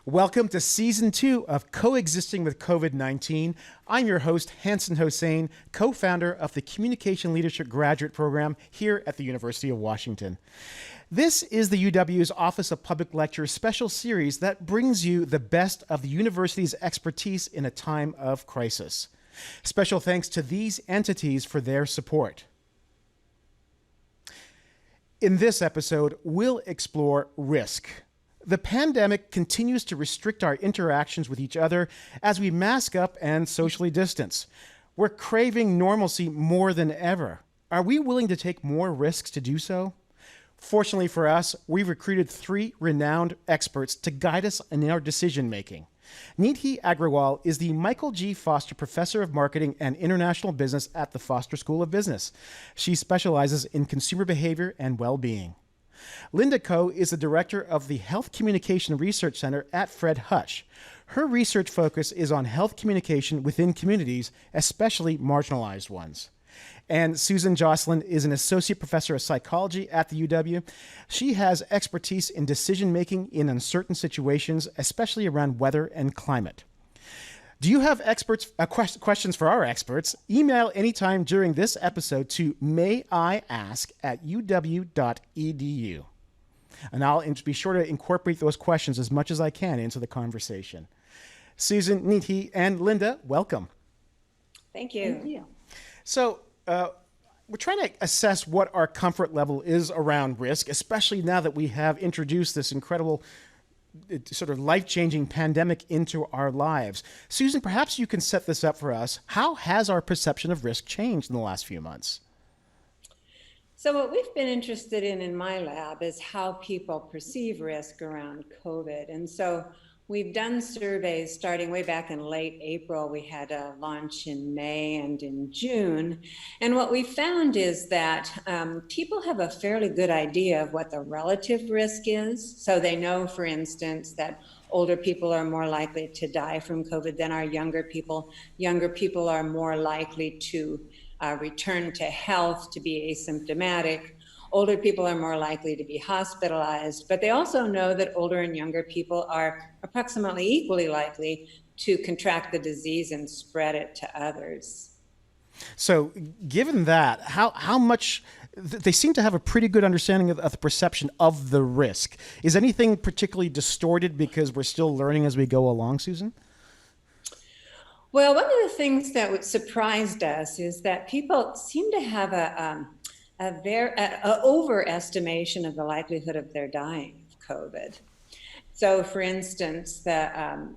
Welcome to Season 2 of Coexisting with COVID-19. I'm your host, Hanson Hossein, co-founder of the Communication Leadership Graduate Program here at the University of Washington. This is the UW's Office of Public Lecture special series that brings you the best of the university's expertise in a time of crisis. Special thanks to these entities for their support. In this episode, we'll explore risk. The pandemic continues to restrict our interactions with each other as we mask up and socially distance. We're craving normalcy more than ever. Are we willing to take more risks to do so? Fortunately for us, we've recruited 3 renowned experts to guide us in our decision-making. Nidhi Agrawal is the Michael G. Foster Professor of Marketing and International Business at the Foster School of Business. She specializes in consumer behavior and well-being. Linda Ko is the director of the Health Communication Research Center at Fred Hutch. Her research focus is on health communication within communities, especially marginalized ones. And Susan Joslyn is an associate professor of psychology at the UW. She has expertise in decision-making in uncertain situations, especially around weather and climate. Do you have questions for our experts? Email anytime during this episode to mayiask@uw.edu. And I'll be sure to incorporate those questions as much as I can into the conversation. Susan, Nidhi, and Linda, welcome. Thank you. Thank you. So we're trying to assess what our comfort level is around risk, especially now that we have introduced this incredible sort of life-changing pandemic into our lives. Susan, perhaps you can set this up for us. How has our perception of risk changed in the last few months? So what we've been interested in my lab is how people perceive risk around COVID. And so we've done surveys starting way back in late April. We had a launch in May and in June. And what we found is that people have a fairly good idea of what the relative risk is. So they know, for instance, that older people are more likely to die from COVID than are younger people. Younger people are more likely to return to health, to be asymptomatic. Older people are more likely to be hospitalized, but they also know that older and younger people are approximately equally likely to contract the disease and spread it to others. So given that, how much, they seem to have a pretty good understanding of the perception of the risk. Is anything particularly distorted because we're still learning as we go along, Susan? Well, one of the things that surprised us is that people seem to have a overestimation of the likelihood of their dying of COVID. So, for instance, the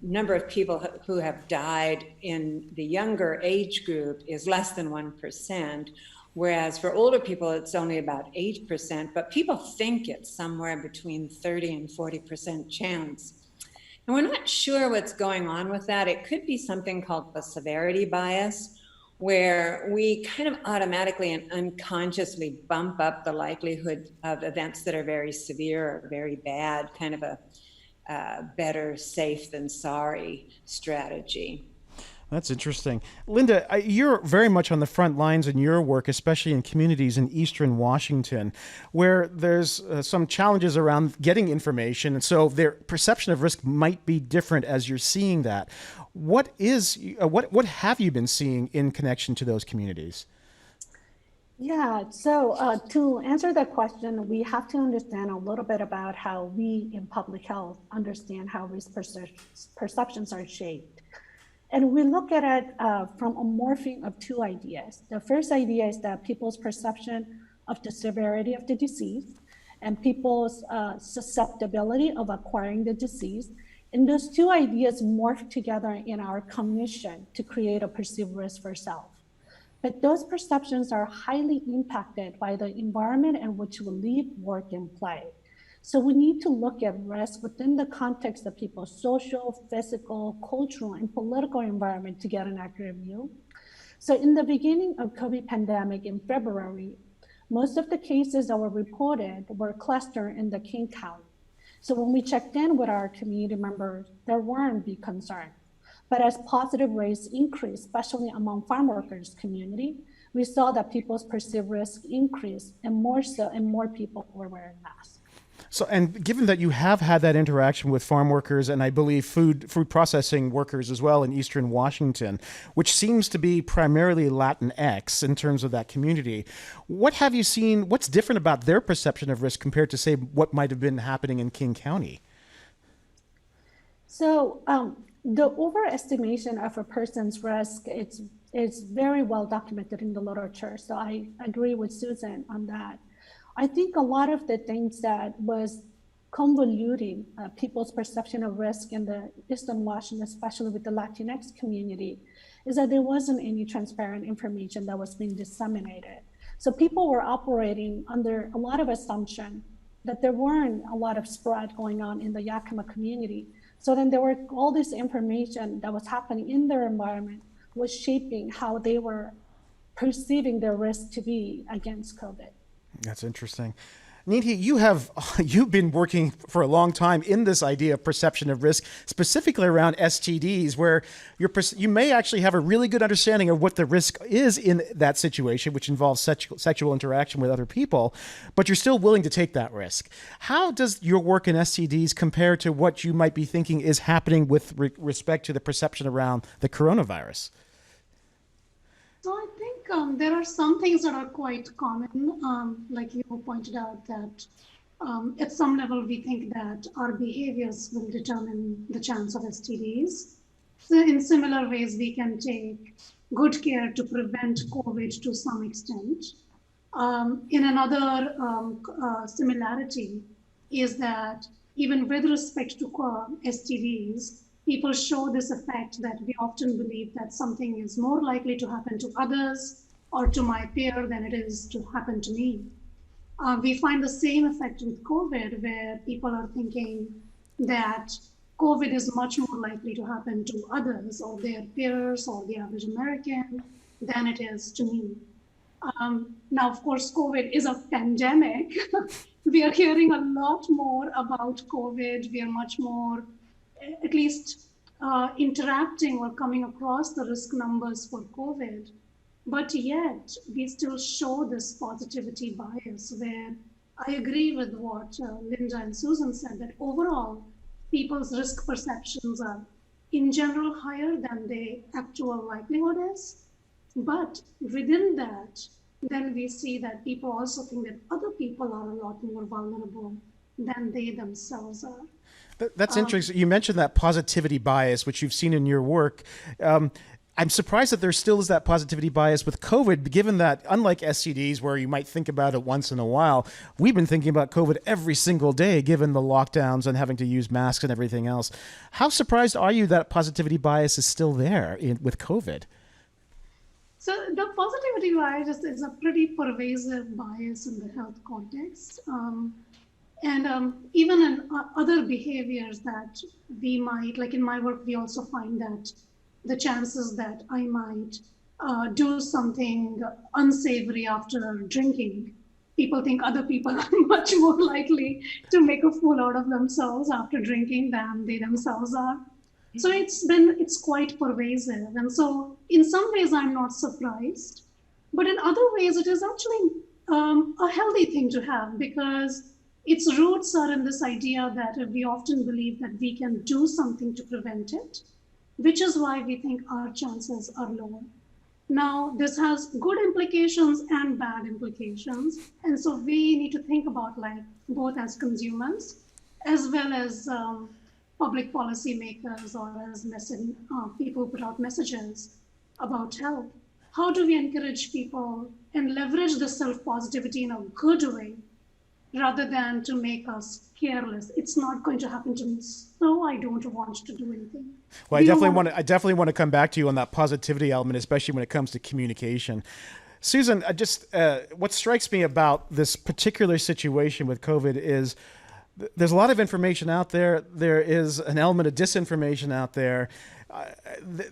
number of people who have died in the younger age group is less than 1%, whereas for older people, it's only about 8%, but people think it's somewhere between 30 and 40% chance. And we're not sure what's going on with that. It could be something called a severity bias, where we kind of automatically and unconsciously bump up the likelihood of events that are very severe or very bad, kind of a better safe than sorry strategy. That's interesting. Linda, you're very much on the front lines in your work, especially in communities in Eastern Washington, where there's some challenges around getting information. And so their perception of risk might be different as you're seeing that. What have you been seeing in connection to those communities? Yeah, so to answer that question, we have to understand a little bit about how we in public health understand how risk perceptions are shaped. And we look at it from a morphing of 2 ideas. The first idea is that people's perception of the severity of the disease and people's susceptibility of acquiring the disease. And those 2 ideas morph together in our cognition to create a perceived risk for self. But those perceptions are highly impacted by the environment in which we live, work, and play. So we need to look at risk within the context of people's social, physical, cultural, and political environment to get an accurate view. So in the beginning of COVID pandemic in February, most of the cases that were reported were clustered in the King County. So when we checked in with our community members, there weren't big concern. But as positive rates increased, especially among farm workers community, we saw that people's perceived risk increased, and more so, and more people were wearing masks. So, and given that you have had that interaction with farm workers and I believe food processing workers as well in Eastern Washington, which seems to be primarily Latinx in terms of that community, what have you seen? What's different about their perception of risk compared to, say, what might have been happening in King County? So the overestimation of a person's risk is very well documented in the literature. So I agree with Susan on that. I think a lot of the things that was convoluting people's perception of risk in the Eastern Washington, especially with the Latinx community, is that there wasn't any transparent information that was being disseminated. So people were operating under a lot of assumption that there weren't a lot of spread going on in the Yakima community. So then there were all this information that was happening in their environment was shaping how they were perceiving their risk to be against COVID. That's interesting. Nidhi, you've been working for a long time in this idea of perception of risk, specifically around STDs, where you may actually have a really good understanding of what the risk is in that situation, which involves sexual interaction with other people, but you're still willing to take that risk. How does your work in STDs compare to what you might be thinking is happening with respect to the perception around the coronavirus? So I think there are some things that are quite common, like you pointed out that at some level we think that our behaviors will determine the chance of STDs. So in similar ways, we can take good care to prevent COVID to some extent. In another similarity is that even with respect to STDs, people show this effect that we often believe that something is more likely to happen to others or to my peer than it is to happen to me. We find the same effect with COVID, where people are thinking that COVID is much more likely to happen to others or their peers or the average American than it is to me. Now, of course, COVID is a pandemic. We are hearing a lot more about COVID. We are much more at least interacting or coming across the risk numbers for COVID. But yet, we still show this positivity bias where I agree with what Linda and Susan said, that overall, people's risk perceptions are in general higher than the actual likelihood is. But within that, then we see that people also think that other people are a lot more vulnerable than they themselves are. That's interesting. You mentioned that positivity bias, which you've seen in your work. I'm surprised that there still is that positivity bias with COVID, given that unlike STDs, where you might think about it once in a while, we've been thinking about COVID every single day, given the lockdowns and having to use masks and everything else. How surprised are you that positivity bias is still there with COVID? So the positivity bias is a pretty pervasive bias in the health context. Even in other behaviors that we might, like in my work, we also find that the chances that I might do something unsavory after drinking, people think other people are much more likely to make a fool out of themselves after drinking than they themselves are. So it's quite pervasive. And so in some ways, I'm not surprised. But in other ways, it is actually a healthy thing to have, because its roots are in this idea that we often believe that we can do something to prevent it, which is why we think our chances are lower. Now, this has good implications and bad implications. And so we need to think about, like, both as consumers, as well as public policy makers, or as people who put out messages about health. How do we encourage people and leverage the self-positivity in a good way, rather than to make us careless? It's not going to happen to me, so I don't want to do anything. Well, I definitely want to come back to you on that positivity element, especially when it comes to communication. Susan, what strikes me about this particular situation with COVID is there's a lot of information out there. There is an element of disinformation out there.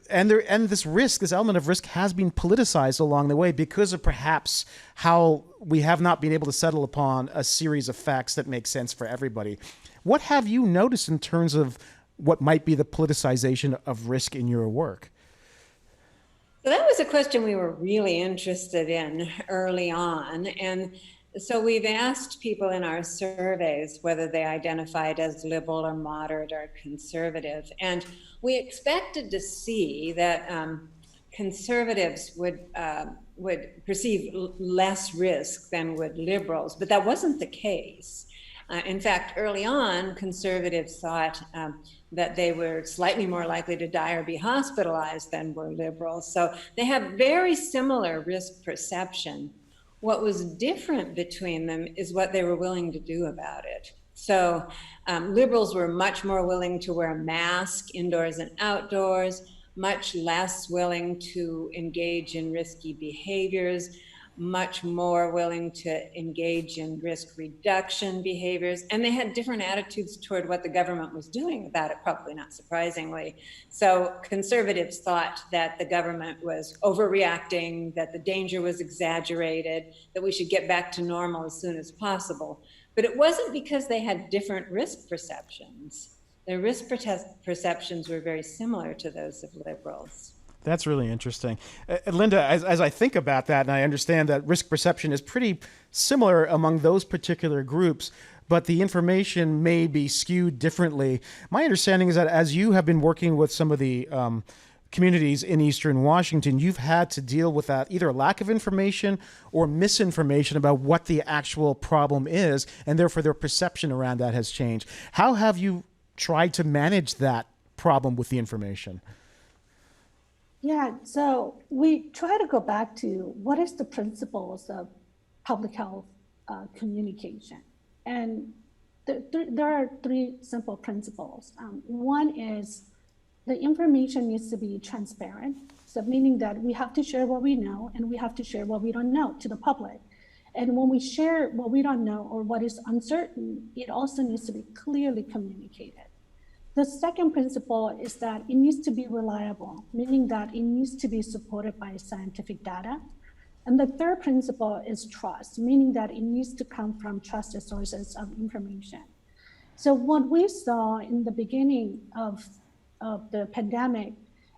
And this element of risk has been politicized along the way because of perhaps how we have not been able to settle upon a series of facts that make sense for everybody. What have you noticed in terms of what might be the politicization of risk in your work? So that was a question we were really interested in early on. And So we've asked people in our surveys whether they identified as liberal or moderate or conservative. And we expected to see that conservatives would perceive less risk than would liberals, but that wasn't the case. In fact, early on, conservatives thought that they were slightly more likely to die or be hospitalized than were liberals. So they have very similar risk perception. What was different between them is what they were willing to do about it. So liberals were much more willing to wear a mask indoors and outdoors, much less willing to engage in risky behaviors, much more willing to engage in risk reduction behaviors. And they had different attitudes toward what the government was doing about it, probably not surprisingly. So conservatives thought that the government was overreacting, that the danger was exaggerated, that we should get back to normal as soon as possible. But it wasn't because they had different risk perceptions. Their risk perceptions were very similar to those of liberals. That's really interesting. Linda, as I think about that, and I understand that risk perception is pretty similar among those particular groups, but the information may be skewed differently. My understanding is that as you have been working with some of the communities in Eastern Washington, you've had to deal with that either lack of information or misinformation about what the actual problem is, and therefore their perception around that has changed. How have you tried to manage that problem with the information? Yeah, so we try to go back to what is the principles of public health communication. And there are three simple principles. One is the information needs to be transparent. So meaning that we have to share what we know and we have to share what we don't know to the public. And when we share what we don't know or what is uncertain, it also needs to be clearly communicated. The second principle is that it needs to be reliable, meaning that it needs to be supported by scientific data. And the third principle is trust, meaning that it needs to come from trusted sources of information. So what we saw in the beginning of the pandemic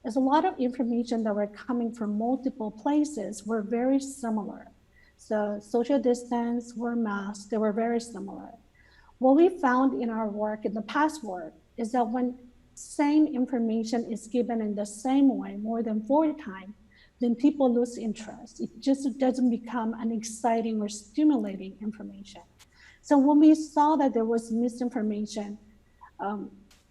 is a lot of information that were coming from multiple places were very similar. So social distance, wear masks, they were very similar. What we found in our work, in the past work, is that when same information is given in the same way more than 4 times, then people lose interest. It just doesn't become an exciting or stimulating information. So when we saw that there was misinformation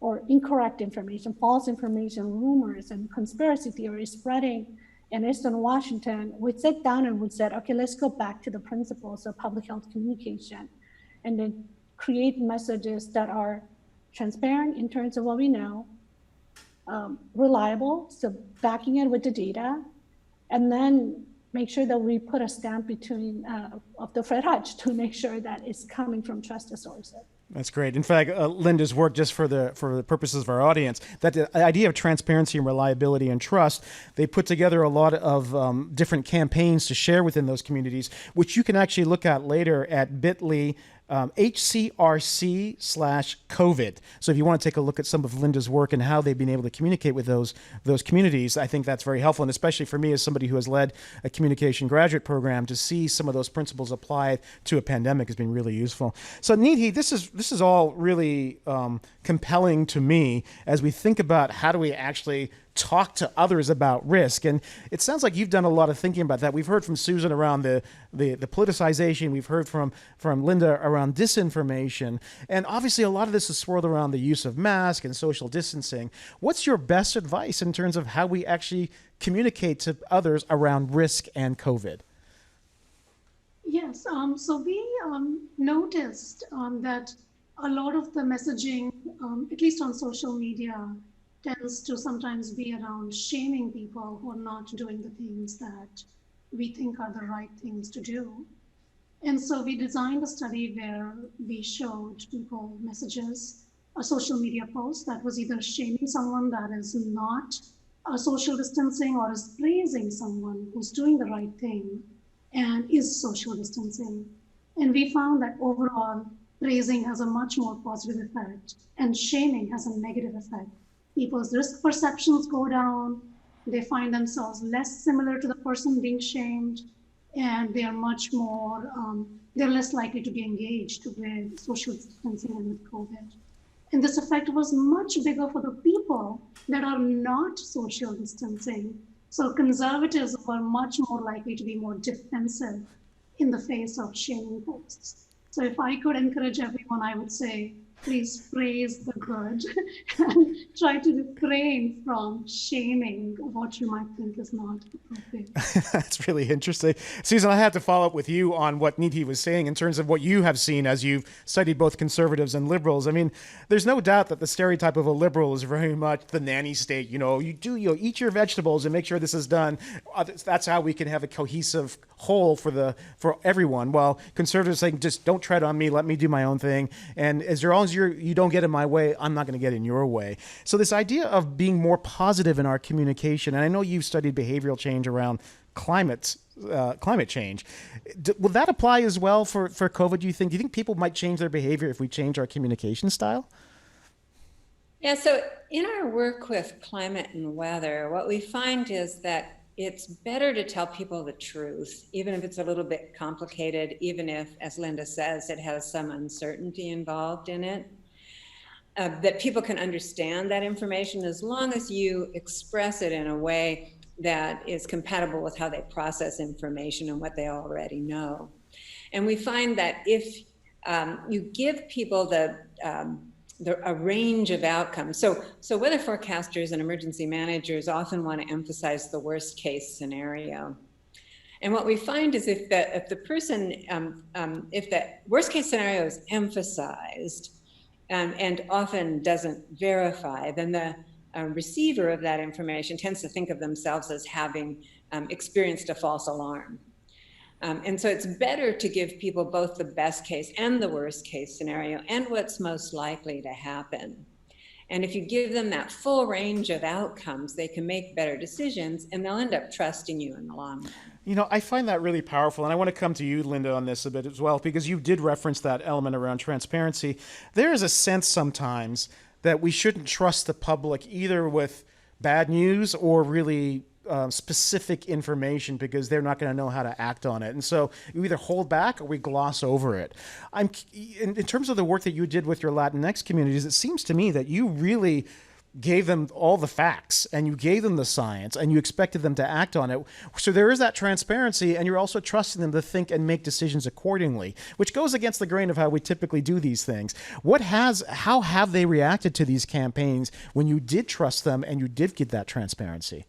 or incorrect information, false information, rumors and conspiracy theories spreading in Eastern Washington, we sat down and we said, okay, let's go back to the principles of public health communication and then create messages that are transparent in terms of what we know, reliable, so backing it with the data, and then make sure that we put a stamp between of the Fred Hutch to make sure that it's coming from trusted sources. That's great. In fact, Linda's work, just for the purposes of our audience, that the idea of transparency and reliability and trust, they put together a lot of different campaigns to share within those communities, which you can actually look at later at bit.ly HCRC/COVID. So if you want to take a look at some of Linda's work and how they've been able to communicate with those communities, I think that's very helpful. And especially for me as somebody who has led a communication graduate program, to see some of those principles applied to a pandemic has been really useful. So Nidhi, this is all really compelling to me as we think about how do we actually talk to others about risk. And it sounds like you've done a lot of thinking about that. We've heard from Susan around the politicization. We've heard from Linda around disinformation. And obviously a lot of this is swirled around the use of masks and social distancing. What's your best advice in terms of how we actually communicate to others around risk and COVID? Yes, so we noticed that a lot of the messaging, at least on social media, tends to sometimes be around shaming people who are not doing the things that we think are the right things to do. And so we designed a study where we showed people messages, a social media post that was either shaming someone that is not social distancing or is praising someone who's doing the right thing and is social distancing. And we found that overall, praising has a much more positive effect and shaming has a negative effect. People's risk perceptions go down, they find themselves less similar to the person being shamed, and they are much more, they're less likely to be engaged with social distancing and with COVID. And this effect was much bigger for the people that are not social distancing. So conservatives were much more likely to be more defensive in the face of shaming posts. So if I could encourage everyone, I would say, please praise the good and try to refrain from shaming what you might think is not appropriate. That's really interesting. Susan, I have to follow up with you on what Nidhi was saying in terms of what you have seen as you've studied both conservatives and liberals. I mean, there's no doubt that the stereotype of a liberal is very much the nanny state. You eat your vegetables and make sure this is done. That's how we can have a cohesive whole for everyone. While conservatives saying, just don't tread on me, let me do my own thing. And as long as you don't get in my way, I'm not going to get in your way. So this idea of being more positive in our communication, and I know you've studied behavioral change around climate change. Will that apply as well for COVID, do you think? Do you think people might change their behavior if we change our communication style? Yeah, so in our work with climate and weather, what we find is that it's better to tell people the truth, even if it's a little bit complicated, even if, as Linda says, it has some uncertainty involved in it, that people can understand that information as long as you express it in a way that is compatible with how they process information and what they already know. And we find that if you give people a range of outcomes. So weather forecasters and emergency managers often want to emphasize the worst case scenario. And what we find is if the worst case scenario is emphasized and often doesn't verify, then the receiver of that information tends to think of themselves as having experienced a false alarm. And so it's better to give people both the best case and the worst case scenario and what's most likely to happen. And if you give them that full range of outcomes, they can make better decisions and they'll end up trusting you in the long run. I find that really powerful. And I want to come to you, Linda, on this a bit as well, because you did reference that element around transparency. There is a sense sometimes that we shouldn't trust the public either with bad news or really specific information because they're not going to know how to act on it. And so you either hold back or we gloss over it. In terms of the work that you did with your Latinx communities, it seems to me that you really gave them all the facts and you gave them the science and you expected them to act on it. So there is that transparency and you're also trusting them to think and make decisions accordingly, which goes against the grain of how we typically do these things. How have they reacted to these campaigns when you did trust them and you did get that transparency?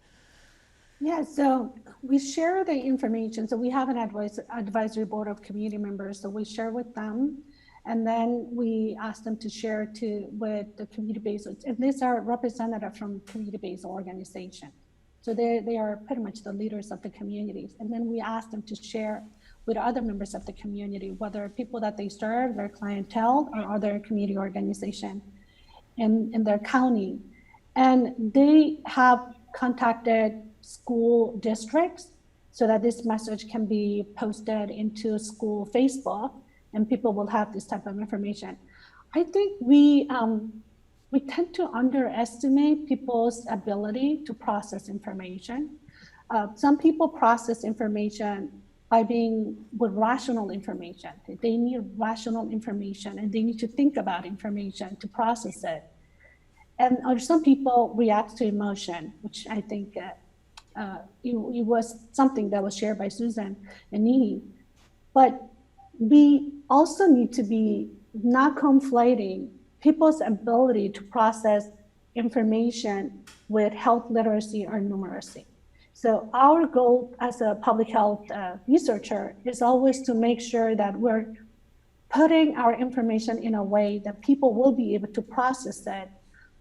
Yeah, so we share the information. So we have an advisory board of community members. So we share with them, and then we ask them to share with the community-based, and these are representatives from community-based organization. So they are pretty much the leaders of the communities. And then we ask them to share with other members of the community, whether people that they serve, their clientele, or other community organization in their county. And they have contacted school districts so that this message can be posted into school Facebook and people will have this type of information. I think we tend to underestimate people's ability to process information. Some people process information by being with rational information. They need rational information and they need to think about information to process it. And or some people react to emotion, which I think it was something that was shared by Susan and Nidhi. But we also need to be not conflating people's ability to process information with health literacy or numeracy. So our goal as a public health researcher is always to make sure that we're putting our information in a way that people will be able to process it,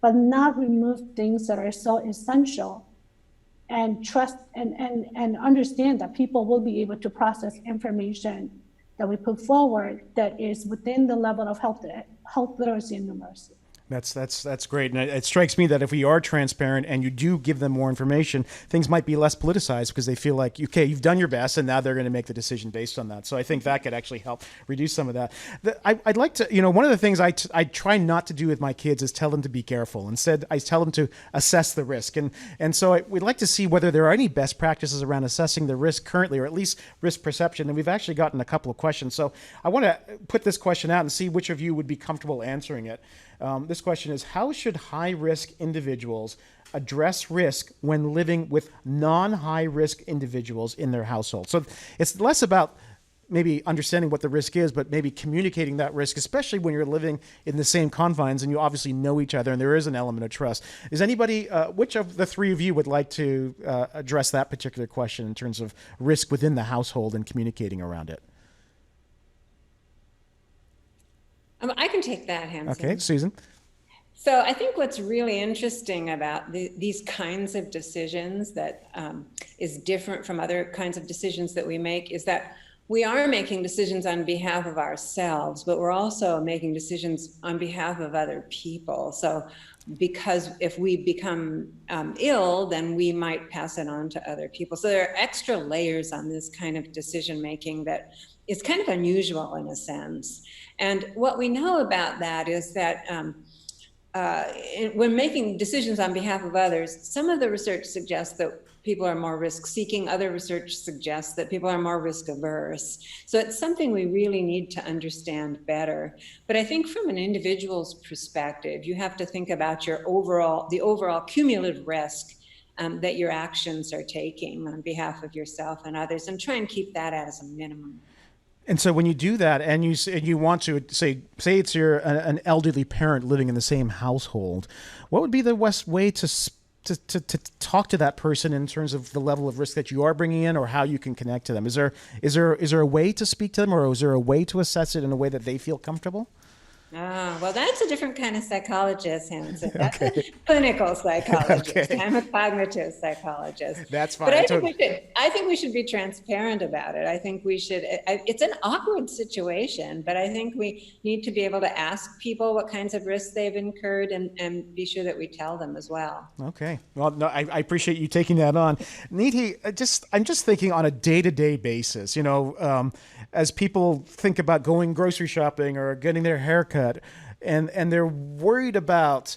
but not remove things that are so essential, and trust and understand that people will be able to process information that we put forward that is within the level of health literacy and numeracy. That's great. And it strikes me that if we are transparent and you do give them more information, things might be less politicized because they feel like, okay, you've done your best and now they're going to make the decision based on that. So I think that could actually help reduce some of that. I'd like to, one of the things I try not to do with my kids is tell them to be careful. Instead, I tell them to assess the risk. And so we'd like to see whether there are any best practices around assessing the risk currently, or at least risk perception. And we've actually gotten a couple of questions. So I want to put this question out and see which of you would be comfortable answering it. This question is, how should high-risk individuals address risk when living with non-high-risk individuals in their household? So it's less about maybe understanding what the risk is, but maybe communicating that risk, especially when you're living in the same confines and you obviously know each other and there is an element of trust. Is anybody, which of the three of you would like to address that particular question in terms of risk within the household and communicating around it? I can take that, Hanson. Okay, Susan. So I think what's really interesting about these kinds of decisions that is different from other kinds of decisions that we make is that we are making decisions on behalf of ourselves, but we're also making decisions on behalf of other people. So because if we become ill, then we might pass it on to other people. So there are extra layers on this kind of decision making that is kind of unusual in a sense. And what we know about that is that when making decisions on behalf of others, some of the research suggests that people are more risk seeking. Other research suggests that people are more risk averse. So it's something we really need to understand better. But I think from an individual's perspective, you have to think about the overall cumulative risk that your actions are taking on behalf of yourself and others, and try and keep that as a minimum. And so when you do that and you want to say it's an elderly parent living in the same household, what would be the best way to talk to that person in terms of the level of risk that you are bringing in, or how you can connect to them? Is there a way to speak to them, or is there a way to assess it in a way that they feel comfortable? Well, that's a different kind of psychologist, Hanson. That's a clinical psychologist. Okay. I'm a cognitive psychologist. That's fine. But I think we should be transparent about it. I think we should. It's an awkward situation, but I think we need to be able to ask people what kinds of risks they've incurred, and be sure that we tell them as well. Okay. Well, no, I appreciate you taking that on. Nidhi, I'm just thinking on a day-to-day basis, as people think about going grocery shopping or getting their hair cut, and they're worried about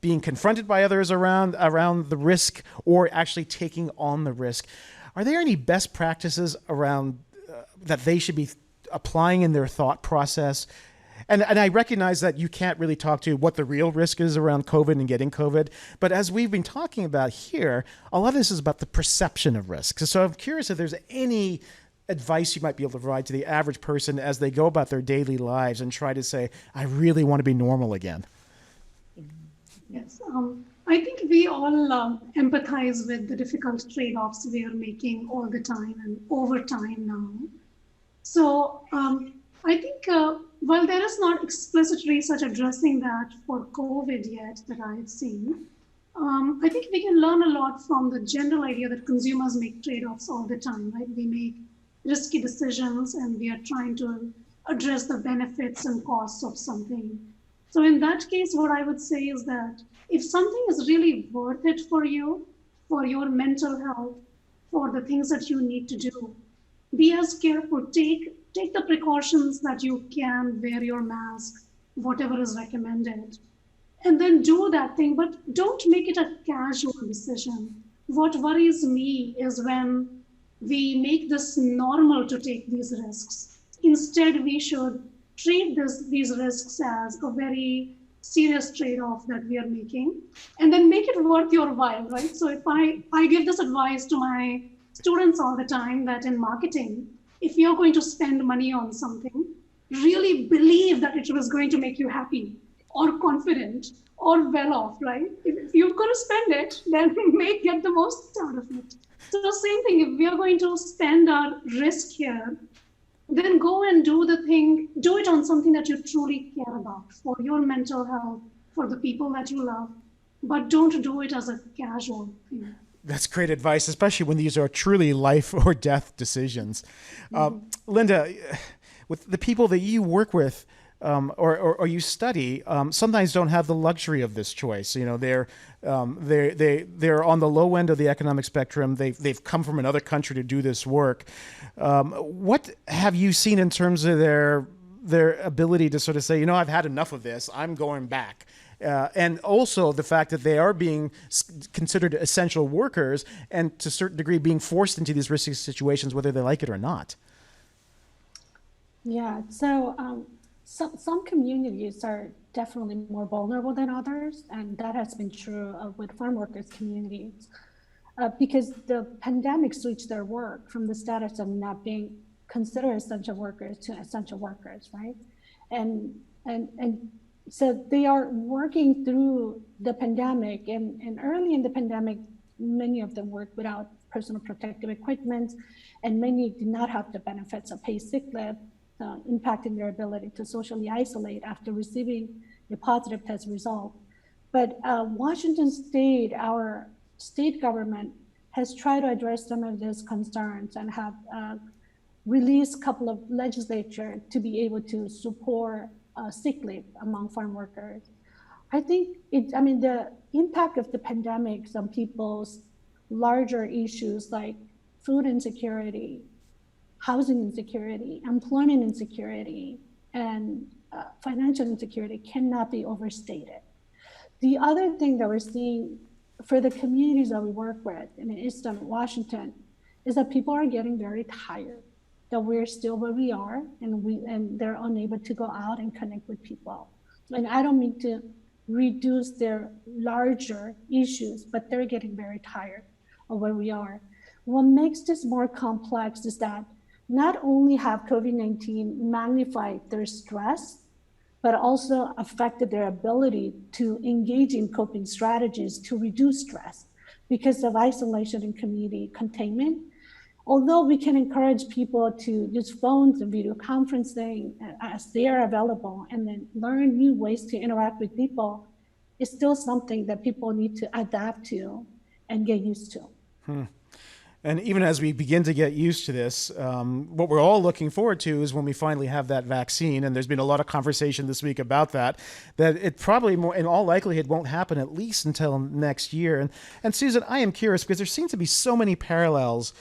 being confronted by others around the risk, or actually taking on the risk. Are there any best practices around that they should be applying in their thought process? And I recognize that you can't really talk to what the real risk is around COVID and getting COVID. But as we've been talking about here, a lot of this is about the perception of risk. So I'm curious if there's any advice you might be able to provide to the average person as they go about their daily lives and try to say, I really want to be normal again. Yes, I think we all empathize with the difficult trade-offs we are making all the time and over time now. So I think while there is not explicit research addressing that for COVID yet that I've seen, I think we can learn a lot from the general idea that consumers make trade-offs all the time, right? We make risky decisions and we are trying to address the benefits and costs of something. So in that case, what I would say is that if something is really worth it for you, for your mental health, for the things that you need to do, be as careful, take the precautions that you can, wear your mask, whatever is recommended, and then do that thing, but don't make it a casual decision. What worries me is when we make this normal to take these risks. Instead, we should treat these risks as a very serious trade-off that we are making, and then make it worth your while, right? So if I give this advice to my students all the time, that in marketing, if you're going to spend money on something, really believe that it was going to make you happy or confident or well off, right? If you're going to spend it, then get the most out of it. So the same thing, if we are going to spend our risk here, then go and do it on something that you truly care about, for your mental health, for the people that you love, but don't do it as a casual thing. That's great advice, especially when these are truly life or death decisions. Linda, with the people that you work with, or you study sometimes don't have the luxury of this choice. You know, they're on the low end of the economic spectrum. They've come from another country to do this work. What have you seen in terms of their ability to sort of say, you know, I've had enough of this, I'm going back? And also the fact that they are being considered essential workers and to a certain degree being forced into these risky situations, whether they like it or not. Yeah, so some communities are definitely more vulnerable than others, and that has been true with farm workers communities because the pandemic switched their work from the status of not being considered essential workers to essential workers, right? And so they are working through the pandemic, and early in the pandemic, many of them worked without personal protective equipment, and many did not have the benefits of paid sick leave, impacting their ability to socially isolate after receiving a positive test result. But Washington State, our state government, has tried to address some of these concerns and have released a couple of legislature to be able to support sick leave among farm workers. I think the impact of the pandemic on people's larger issues like food insecurity, housing insecurity, employment insecurity, and financial insecurity cannot be overstated. The other thing that we're seeing for the communities that we work with in Eastern Washington is that people are getting very tired, that we're still where we are, and they're unable to go out and connect with people. And I don't mean to reduce their larger issues, but they're getting very tired of where we are. What makes this more complex is that not only have COVID-19 magnified their stress, but also affected their ability to engage in coping strategies to reduce stress because of isolation and community containment. Although we can encourage people to use phones and video conferencing as they are available and then learn new ways to interact with people, it's still something that people need to adapt to and get used to. And even as we begin to get used to this, what we're all looking forward to is when we finally have that vaccine. And there's been a lot of conversation this week about that it probably more, in all likelihood won't happen at least until next year. And Susan, I am curious because there seems to be so many parallels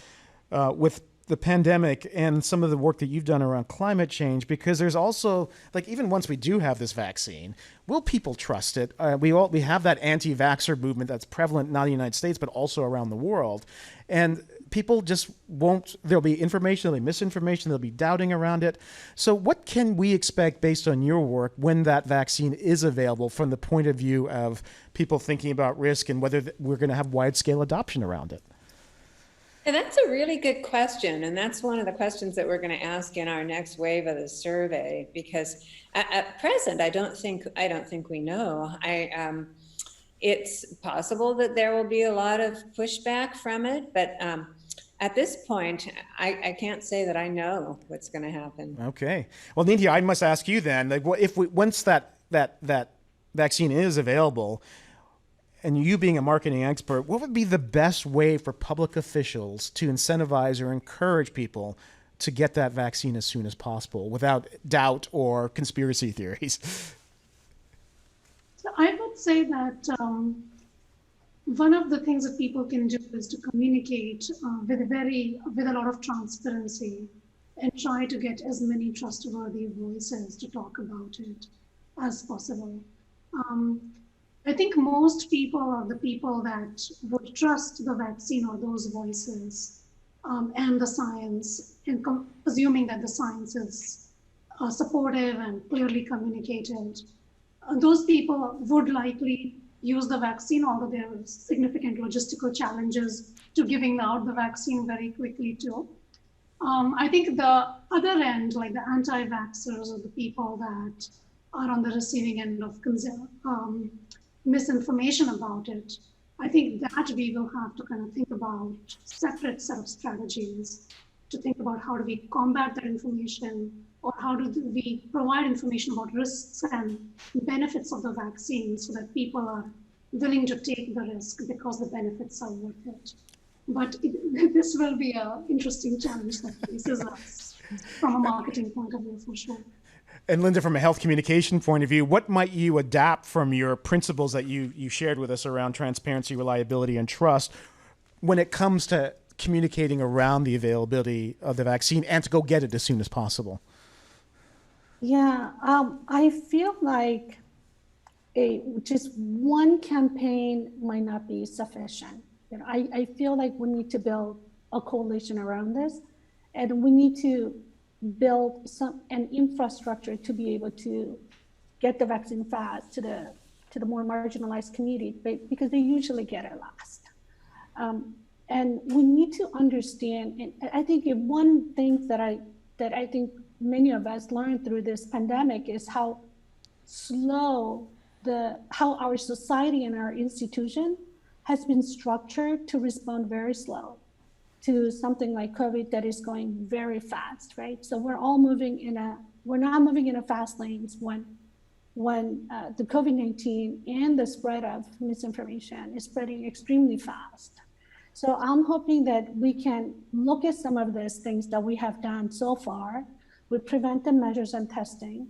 with the pandemic and some of the work that you've done around climate change, because there's also, like, even once we do have this vaccine, will people trust it? We have that anti-vaxxer movement that's prevalent not in the United States, but also around the world. And people just won't, there'll be information, there'll be misinformation, there'll be doubting around it. So what can we expect based on your work when that vaccine is available from the point of view of people thinking about risk and whether we're going to have wide-scale adoption around it? And that's a really good question. And that's one of the questions that we're going to ask in our next wave of the survey, because at present, I don't think we know. It's possible that there will be a lot of pushback from it, but at this point, I can't say that I know what's going to happen. Okay. Well, Nidhi, I must ask you then, like, once that vaccine is available, and you being a marketing expert, what would be the best way for public officials to incentivize or encourage people to get that vaccine as soon as possible without doubt or conspiracy theories? So I would say that one of the things that people can do is to communicate with a lot of transparency and try to get as many trustworthy voices to talk about it as possible. I think most people are the people that would trust the vaccine or those voices and the science, and assuming that the science is supportive and clearly communicated. Those people would likely use the vaccine, although there are significant logistical challenges to giving out the vaccine very quickly too. I think the other end, like the anti-vaxxers or the people that are on the receiving end of misinformation about it, I think that we will have to kind of think about separate set of strategies to think about how do we combat that information, or how do we provide information about risks and benefits of the vaccine so that people are willing to take the risk because the benefits are worth it. But this will be an interesting challenge that faces us from a marketing point of view, for sure. And Linda, from a health communication point of view, what might you adapt from your principles that you shared with us around transparency, reliability, and trust when it comes to communicating around the availability of the vaccine and to go get it as soon as possible? Yeah, I feel like just one campaign might not be sufficient. I feel like we need to build a coalition around this, and we need to build an infrastructure to be able to get the vaccine fast to the more marginalized community, because they usually get it last. And we need to understand, and I think one thing that I think many of us learned through this pandemic is how slow how our society and our institution has been structured to respond very slow to something like COVID that is going very fast, right? So we're not moving in a fast lanes when the COVID-19 and the spread of misinformation is spreading extremely fast. So I'm hoping that we can look at some of those things that we have done so far with preventive measures and testing,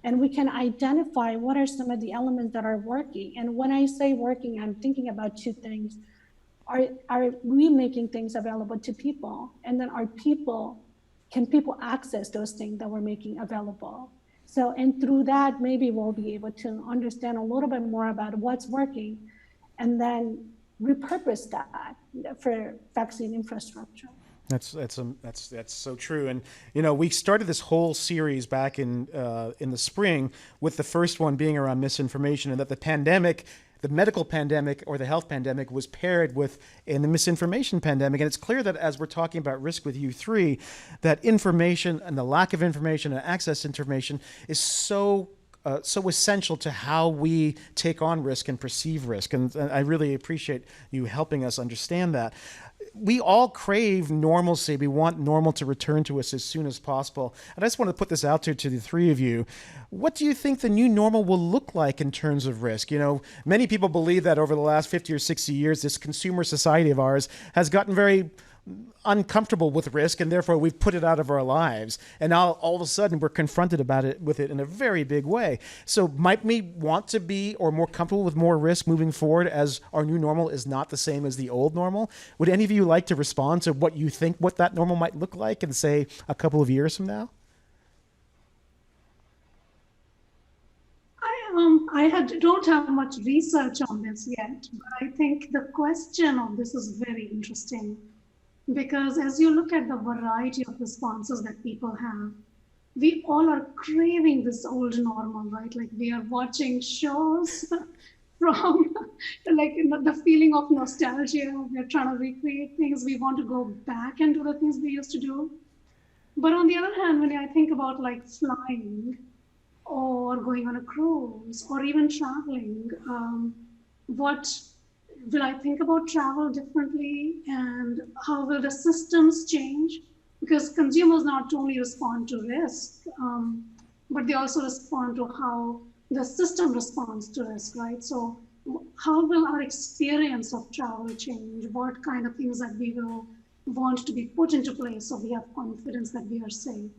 and we can identify what are some of the elements that are working. And when I say working, I'm thinking about two things. Are we making things available to people? And then can people access those things that we're making available? So, and through that, maybe we'll be able to understand a little bit more about what's working and then repurpose that for vaccine infrastructure. That's so true. And we started this whole series back in the spring, with the first one being around misinformation, and that the medical pandemic or the health pandemic was paired with in the misinformation pandemic. And it's clear that as we're talking about risk with you three, that information and the lack of information and access to information is so essential to how we take on risk and perceive risk. And I really appreciate you helping us understand that. We all crave normalcy. We want normal to return to us as soon as possible. And I just want to put this out there to the three of you. What do you think the new normal will look like in terms of risk? Many people believe that over the last 50 or 60 years, this consumer society of ours has gotten very uncomfortable with risk, and therefore we've put it out of our lives. And now all of a sudden we're confronted with it in a very big way. So might we want to be or more comfortable with more risk moving forward, as our new normal is not the same as the old normal? Would any of you like to respond to what you think what that normal might look like in, say, a couple of years from now? Don't have much research on this yet, but I think the question of this is very interesting. Because as you look at the variety of responses that people have, we all are craving this old normal, right? Like we are watching shows from the feeling of nostalgia. We're trying to recreate things. We want to go back and do the things we used to do. But on the other hand, when I think about like flying or going on a cruise or even traveling, will I think about travel differently, and how will the systems change? Because consumers not only respond to risk, but they also respond to how the system responds to risk, right? So how will our experience of travel change? What kind of things that we will want to be put into place so we have confidence that we are safe?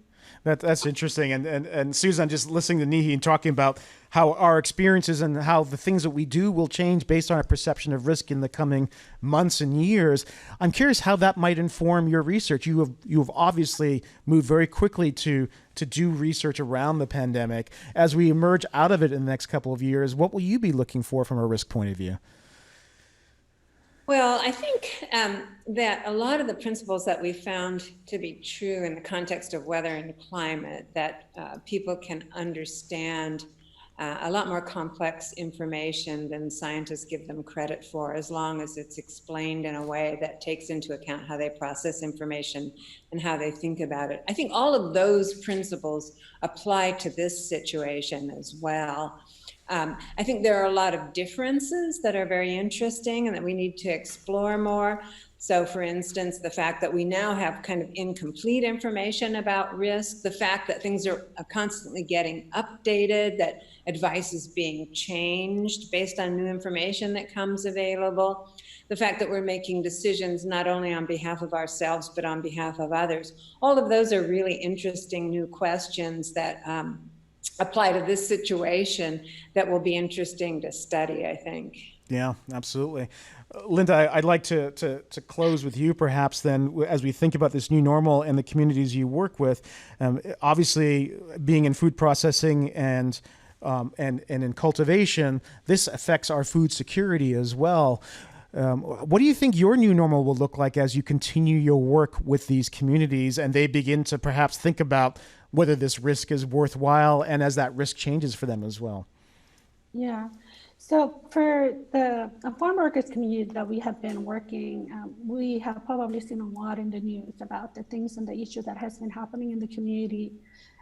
That's interesting. And Susan, just listening to Nidhi and talking about how our experiences and how the things that we do will change based on our perception of risk in the coming months and years. I'm curious how that might inform your research. You have obviously moved very quickly to do research around the pandemic. As we emerge out of it in the next couple of years, what will you be looking for from a risk point of view? Well, I think that a lot of the principles that we found to be true in the context of weather and climate, that people can understand a lot more complex information than scientists give them credit for, as long as it's explained in a way that takes into account how they process information and how they think about it. I think all of those principles apply to this situation as well. I think there are a lot of differences that are very interesting and that we need to explore more. So for instance, the fact that we now have kind of incomplete information about risk, the fact that things are constantly getting updated, that advice is being changed based on new information that comes available, the fact that we're making decisions not only on behalf of ourselves, but on behalf of others. All of those are really interesting new questions that apply to this situation that will be interesting to study, I think. Yeah, absolutely. Linda, I'd like to close with you perhaps then, as we think about this new normal and the communities you work with. Obviously, being in food processing and in cultivation, this affects our food security as well. What do you think your new normal will look like as you continue your work with these communities and they begin to perhaps think about whether this risk is worthwhile and as that risk changes for them as well? Yeah. So for the farm workers community that we have been working, we have probably seen a lot in the news about the things and the issue that has been happening in the community.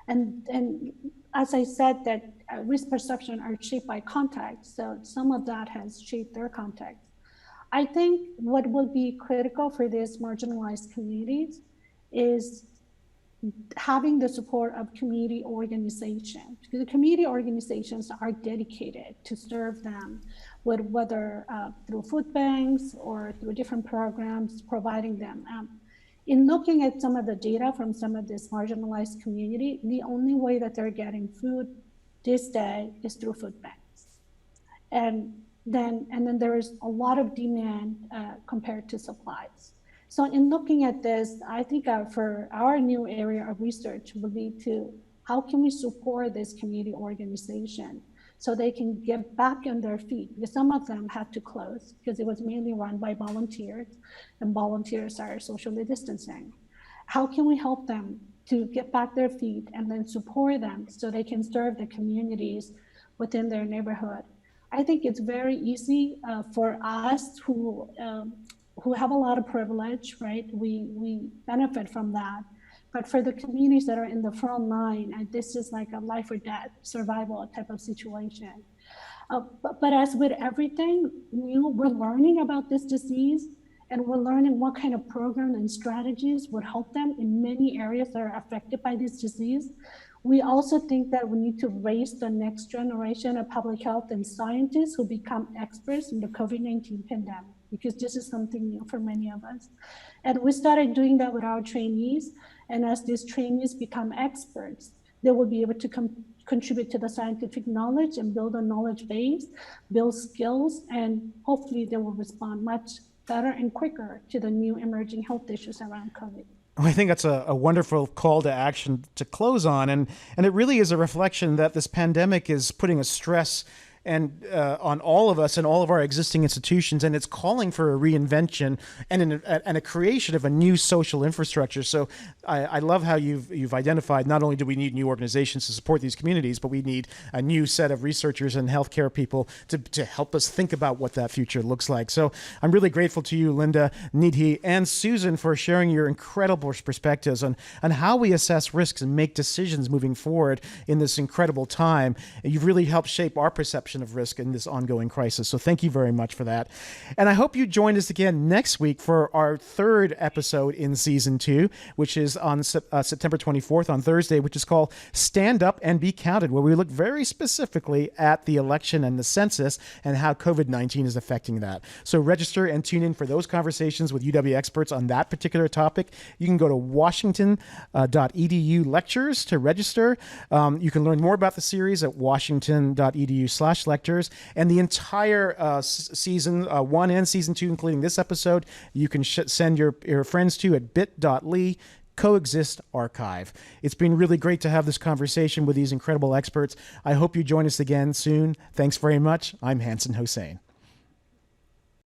And as I said, that risk perception are shaped by context. So some of that has shaped their context. I think what will be critical for these marginalized communities is having the support of community organizations, because the community organizations are dedicated to serve them with whether through food banks or through different programs providing them. In looking at some of the data from some of this marginalized community, the only way that they're getting food this day is through food banks. And then there is a lot of demand compared to supplies. So in looking at this, I think for our new area of research will be to how can we support this community organization so they can get back on their feet, because some of them had to close because it was mainly run by volunteers and volunteers are socially distancing. How can we help them to get back their feet and then support them so they can serve the communities within their neighborhood? I think it's very easy for us who have a lot of privilege, right? We benefit from that. But for the communities that are in the front line, this is like a life or death survival type of situation. But as with everything, we're learning about this disease and we're learning what kind of programs and strategies would help them in many areas that are affected by this disease. We also think that we need to raise the next generation of public health and scientists who become experts in the COVID-19 pandemic, because this is something new for many of us. And we started doing that with our trainees. And as these trainees become experts, they will be able to contribute to the scientific knowledge and build a knowledge base, build skills, and hopefully they will respond much better and quicker to the new emerging health issues around COVID. I think that's a wonderful call to action to close on. And it really is a reflection that this pandemic is putting a stress and on all of us and all of our existing institutions, and it's calling for a reinvention and a creation of a new social infrastructure. So I love how you've identified not only do we need new organizations to support these communities, but we need a new set of researchers and healthcare people to help us think about what that future looks like. So I'm really grateful to you, Linda, Nidhi, and Susan for sharing your incredible perspectives on how we assess risks and make decisions moving forward in this incredible time. You've really helped shape our perception of risk in this ongoing crisis. So thank you very much for that. And I hope you join us again next week for our third episode in season 2, which is on September 24th on Thursday, which is called Stand Up and Be Counted, where we look very specifically at the election and the census and how COVID-19 is affecting that. So register and tune in for those conversations with UW experts on that particular topic. You can go to washington.edu lectures to register. You can learn more about the series at washington.edu/lectures, and the entire season 1 and season 2, including this episode, you can send your friends to at bit.ly Coexist Archive. It's been really great to have this conversation with these incredible experts. I hope you join us again soon. Thanks very much. I'm Hanson Hossein.